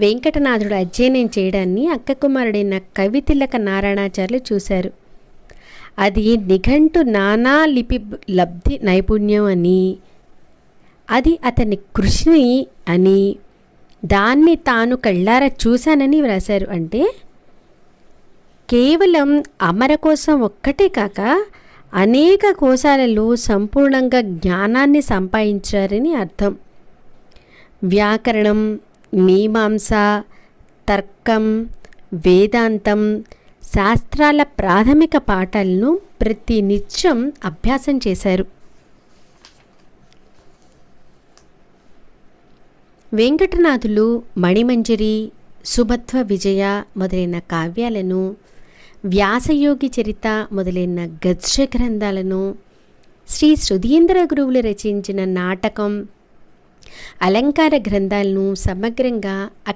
వెంకటనాథుడు అధ్యయనం చేయడాన్ని అక్క కుమారుడైన కవితిలక నారాయణాచార్యులు చూశారు. అది నిఘంటు నానా లిపి లబ్ధి నైపుణ్యం అని, అది అతని కృషిని అని, దాన్ని తాను కళ్ళారా చూశానని వ్రాశారు. అంటే కేవలం అమర కోసం ఒక్కటే కాక అనేక కోశాలలో సంపూర్ణంగా జ్ఞానాన్ని సంపాదించారని అర్థం. వ్యాకరణం, మీమాంస, తర్కం, వేదాంతం, శాస్త్రాల ప్రాథమిక పాఠాలను ప్రతి నిత్యం అభ్యాసం చేశారు. వెంకటనాథులు మణిమంజరి, సుమధ్వ విజయ మొదలైన కావ్యాలను, వ్యాసయోగి చరిత మొదలైన గద్య గ్రంథాలను, శ్రీ సుధీంద్ర గురువులు రచించిన నాటకం, అలంకార గ్రంథాలను సమగ్రంగా